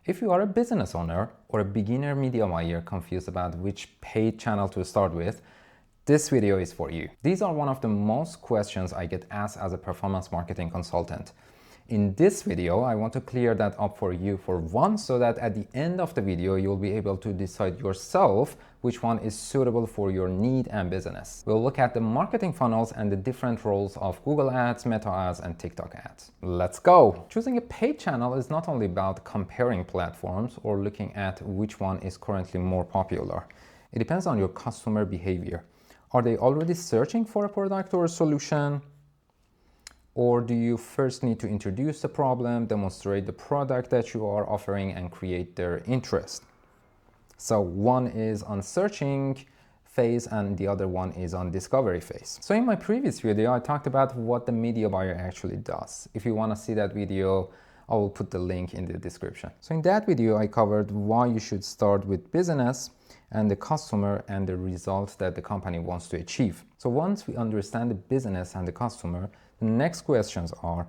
If you are a business owner or a beginner media buyer confused about which paid channel to start with, this video is for you. These are one of the most questions I get asked as a performance marketing consultant. In this video, I want to clear that up for you for once so that at the end of the video, you'll be able to decide yourself which one is suitable for your need and business. We'll look at the marketing funnels and the different roles of Google Ads, Meta Ads, and TikTok Ads. Let's go! Choosing a paid channel is not only about comparing platforms or looking at which one is currently more popular. It depends on your customer behavior. Are they already searching for a product or a solution? Or do you first need to introduce the problem, demonstrate the product that you are offering, and create their interest? So one is on searching phase and the other one is on discovery phase. So in my previous video, I talked about what the media buyer actually does. If you want to see that video, I will put the link in the description. So in that video, I covered why you should start with business and the customer and the results that the company wants to achieve. So once we understand the business and the customer, the next questions are,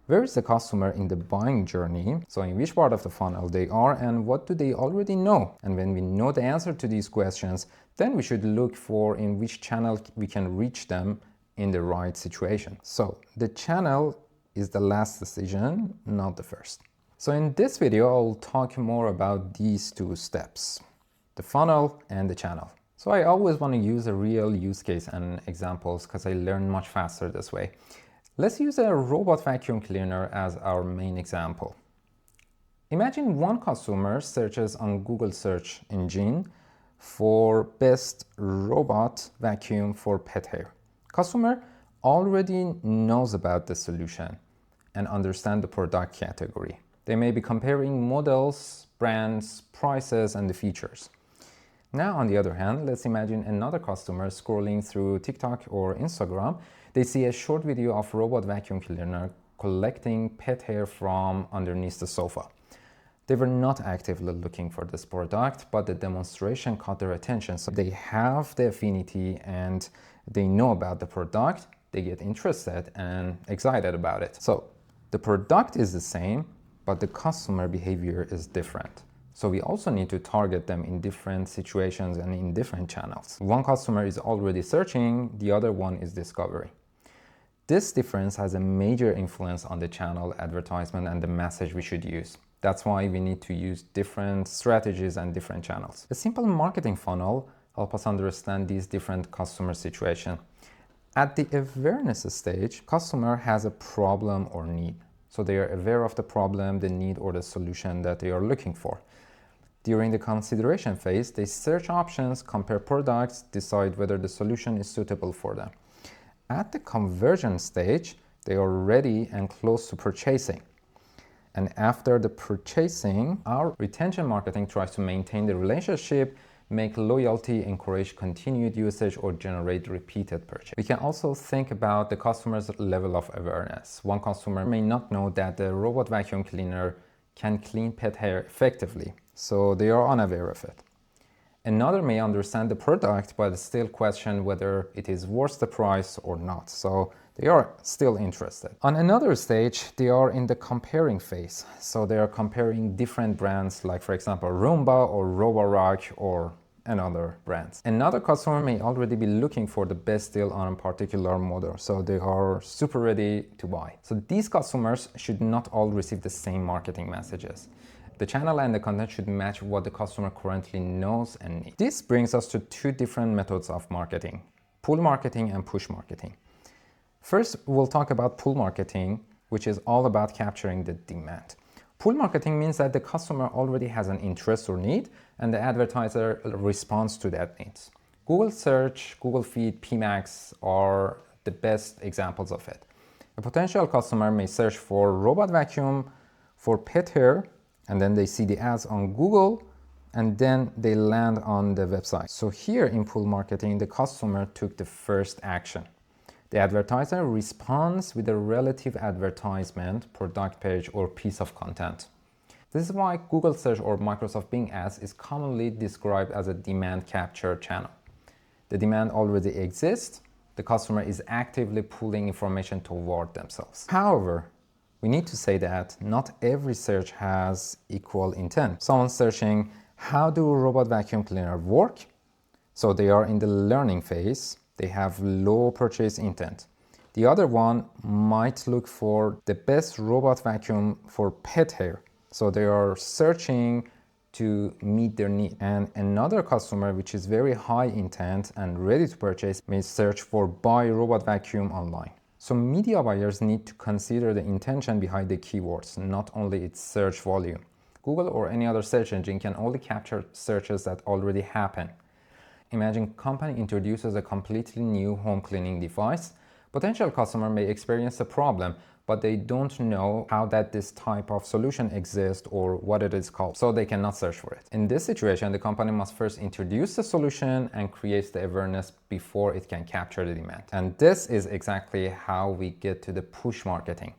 where is the customer in the buying journey? So in which part of the funnel they are and what do they already know? And when we know the answer to these questions, then we should look for in which channel we can reach them in the right situation. So the channel is the last decision, not the first. So in this video, I'll talk more about these two steps, the funnel and the channel. So I always want to use a real use case and examples because I learn much faster this way. Let's use a robot vacuum cleaner as our main example. Imagine one customer searches on Google search engine for best robot vacuum for pet hair. Customer already knows about the solution and understand the product category. They may be comparing models, brands, prices, and the features. Now, on the other hand, let's imagine another customer scrolling through TikTok or Instagram. They see a short video of robot vacuum cleaner collecting pet hair from underneath the sofa. They were not actively looking for this product, but the demonstration caught their attention. So they have the affinity and they know about the product. They get interested and excited about it. So the product is the same, but the customer behavior is different. So we also need to target them in different situations and in different channels. One customer is already searching, the other one is discovery. This difference has a major influence on the channel advertisement and the message we should use. That's why we need to use different strategies and different channels. A simple marketing funnel helps us understand these different customer situations. At the awareness stage, customer has a problem or need. So they are aware of the problem, the need, or the solution that they are looking for. During the consideration phase, they search options, compare products, decide whether the solution is suitable for them. At the conversion stage, they are ready and close to purchasing. And after the purchasing, our retention marketing tries to maintain the relationship, make loyalty, encourage continued usage, or generate repeated purchase. We can also think about the customer's level of awareness. One customer may not know that the robot vacuum cleaner can clean pet hair effectively, so they are unaware of it. Another may understand the product but still question whether it is worth the price or not, so they are still interested. On another stage, they are in the comparing phase, so they are comparing different brands like, for example, Roomba or Roborock or another brands. Another customer may already be looking for the best deal on a particular model, so they are super ready to buy. So these customers should not all receive the same marketing messages. The channel and the content should match what the customer currently knows and needs. This brings us to two different methods of marketing, pull marketing and push marketing. First, we'll talk about pull marketing, which is all about capturing the demand. Pull marketing means that the customer already has an interest or need, and the advertiser responds to that needs. Google Search, Google Feed, PMax are the best examples of it. A potential customer may search for robot vacuum for pet hair, and then they see the ads on Google, and then they land on the website. So here in pull marketing, the customer took the first action. The advertiser responds with a relative advertisement, product page, or piece of content. This is why Google Search or Microsoft Bing Ads is commonly described as a demand capture channel. The demand already exists. The customer is actively pulling information toward themselves. However, We need to say that not every search has equal intent. Someone searching, how do robot vacuum cleaner work? So they are in the learning phase. They have low purchase intent. The other one might look for the best robot vacuum for pet hair. So they are searching to meet their need. And another customer, which is very high intent and ready to purchase, may search for buy robot vacuum online. So media buyers need to consider the intention behind the keywords, not only its search volume. Google or any other search engine can only capture searches that already happen. Imagine a company introduces a completely new home cleaning device. Potential customer may experience a problem, but they don't know how that this type of solution exists or what it is called, so they cannot search for it. In this situation, the company must first introduce the solution and create the awareness before it can capture the demand. And this is exactly how we get to the push marketing.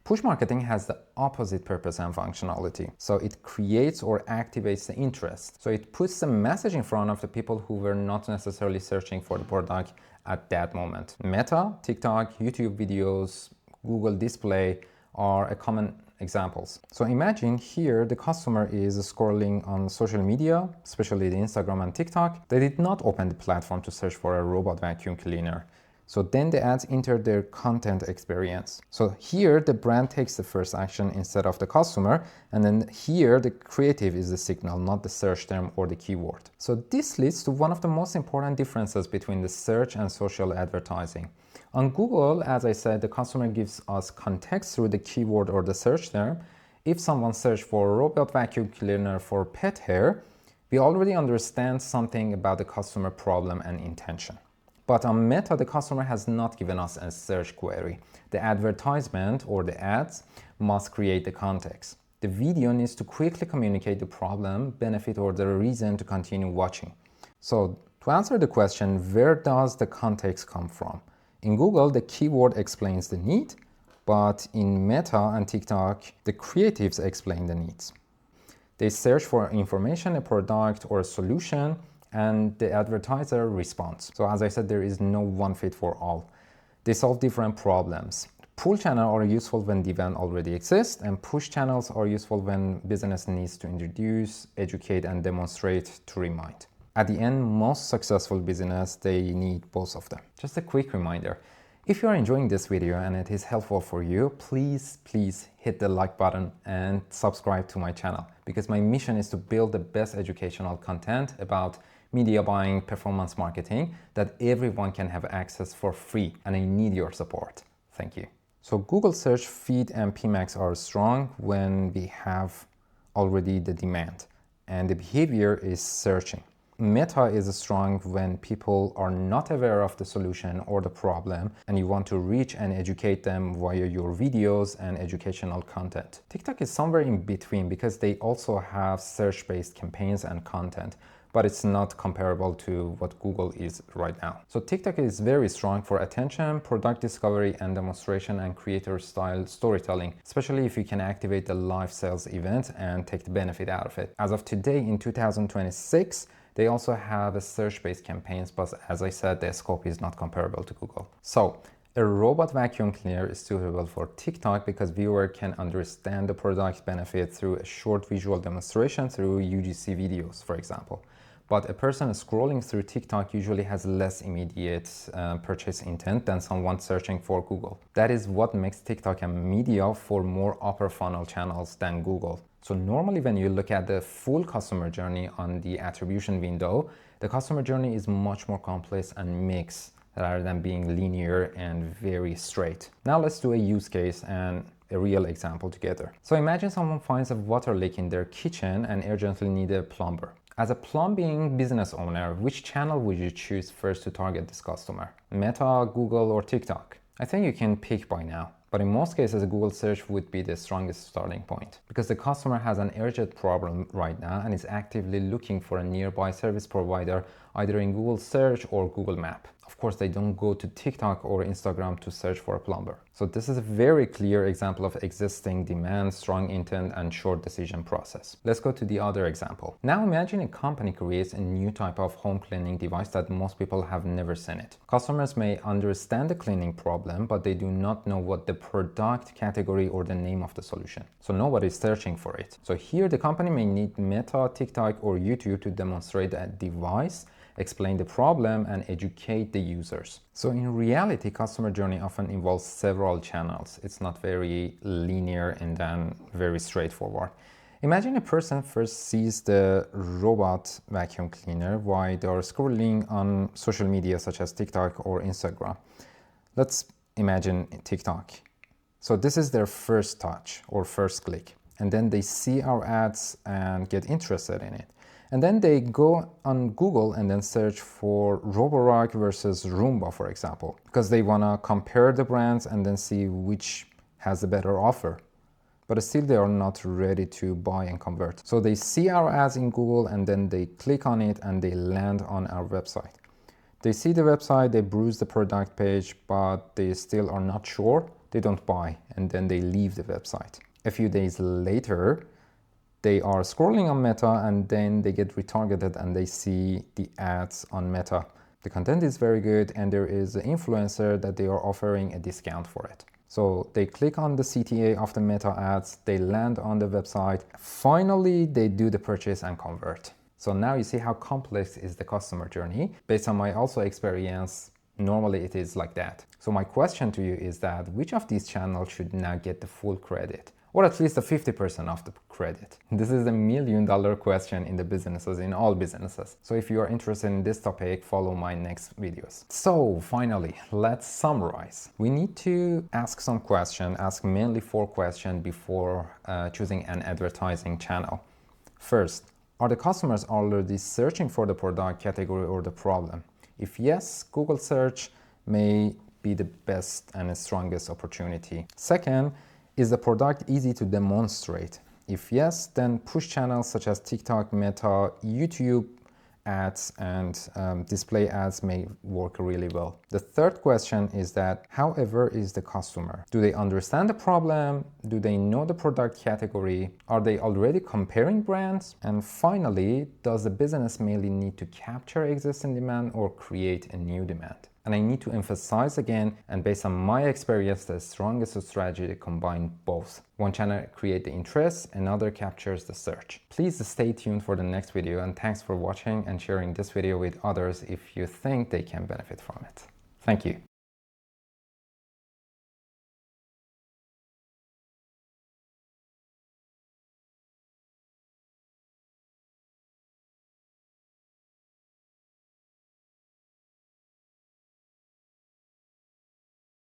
Push marketing has the opposite purpose and functionality. So it creates or activates the interest. So it puts the message in front of the people who were not necessarily searching for the product at that moment. Meta, TikTok, YouTube videos, Google Display are a common examples. So imagine here the customer is scrolling on social media, especially the Instagram and TikTok. They did not open the platform to search for a robot vacuum cleaner. So then the ads enter their content experience. So here the brand takes the first action instead of the customer, and then here the creative is the signal, not the search term or the keyword. So this leads to one of the most important differences between the search and social advertising. On Google, as I said, the customer gives us context through the keyword or the search term. If someone searches for robot vacuum cleaner for pet hair, we already understand something about the customer problem and intention. But on Meta, the customer has not given us a search query. The advertisement or the ads must create the context. The video needs to quickly communicate the problem, benefit, or the reason to continue watching. So to answer the question, where does the context come from? In Google, the keyword explains the need, but in Meta and TikTok, the creatives explain the needs. They search for information, a product, or a solution, and the advertiser responds. So as I said, there is no one fit for all. They solve different problems. Pull channels are useful when demand already exists, and push channels are useful when business needs to introduce, educate, and demonstrate to remind. At the end, most successful business, they need both of them. Just a quick reminder, if you are enjoying this video and it is helpful for you, please hit the like button and subscribe to my channel, because my mission is to build the best educational content about media buying, performance marketing that everyone can have access for free, and I need your support. Thank you. So Google search feed and PMax are strong when we have already the demand and the behavior is searching. Meta is strong when people are not aware of the solution or the problem and you want to reach and educate them via your videos and educational content. TikTok is somewhere in between because they also have search-based campaigns and content, but it's not comparable to what Google is right now. So TikTok is very strong for attention, product discovery and demonstration, and creator-style storytelling, especially if you can activate the live sales event and take the benefit out of it. As of today in 2026, they also have a search-based campaigns, but as I said, the scope is not comparable to Google. So a robot vacuum cleaner is suitable for TikTok because viewer can understand the product benefit through a short visual demonstration through UGC videos, for example. But a person scrolling through TikTok usually has less immediate purchase intent than someone searching for Google. That is what makes TikTok a media for more upper funnel channels than Google. So normally when you look at the full customer journey on the attribution window, the customer journey is much more complex and mixed rather than being linear and very straight. Now let's do a use case and a real example together. So imagine someone finds a water leak in their kitchen and urgently need a plumber. As a plumbing business owner, which channel would you choose first to target this customer? Meta, Google, or TikTok? I think you can pick by now. But in most cases, Google search would be the strongest starting point because the customer has an urgent problem right now and is actively looking for a nearby service provider either in Google search or Google Map. Of course, they don't go to TikTok or Instagram to search for a plumber. So this is a very clear example of existing demand, strong intent, and short decision process. Let's go to the other example. Now imagine a company creates a new type of home cleaning device that most people have never seen it. Customers may understand the cleaning problem, but they do not know what the product category or the name of the solution. So nobody's searching for it. So here the company may need Meta, TikTok, or YouTube to demonstrate a device, explain the problem, and educate the users. So in reality, customer journey often involves several channels. It's not very linear and then very straightforward. Imagine a person first sees the robot vacuum cleaner while they are scrolling on social media such as TikTok or Instagram. Let's imagine TikTok. So this is their first touch or first click. And then they see our ads and get interested in it. And then they go on Google and then search for Roborock versus Roomba, for example, because they want to compare the brands and then see which has a better offer. But still they are not ready to buy and convert. So they see our ads in Google and then they click on it and they land on our website. They see the website, they browse the product page, but they still are not sure. They don't buy and then they leave the website. A few days later, they are scrolling on Meta and then they get retargeted and they see the ads on Meta. The content is very good and there is an influencer that they are offering a discount for it. So they click on the CTA of the Meta ads, they land on the website. Finally, they do the purchase and convert. So now you see how complex is the customer journey. Based on my also experience, normally it is like that. So my question to you is that which of these channels should now get the full credit? Or at least the 50% of the credit? This is a $1 million question in the businesses, in all businesses. So if you are interested in this topic, follow my next videos. So finally, let's summarize. We need to ask some questions, ask mainly 4 questions before choosing an advertising channel. First, are the customers already searching for the product category or the problem? If yes, Google search may be the best and the strongest opportunity. Second, is the product easy to demonstrate? If yes, then push channels such as TikTok, Meta, YouTube ads, and display ads may work really well. The third question is that, however, is the customer? Do they understand the problem? Do they know the product category? Are they already comparing brands? And finally, does the business mainly need to capture existing demand or create a new demand? And I need to emphasize again, and based on my experience, the strongest strategy to combine both. One channel creates the interest, another captures the search. Please stay tuned for the next video, and thanks for watching and sharing this video with others if you think they can benefit from it. Thank you.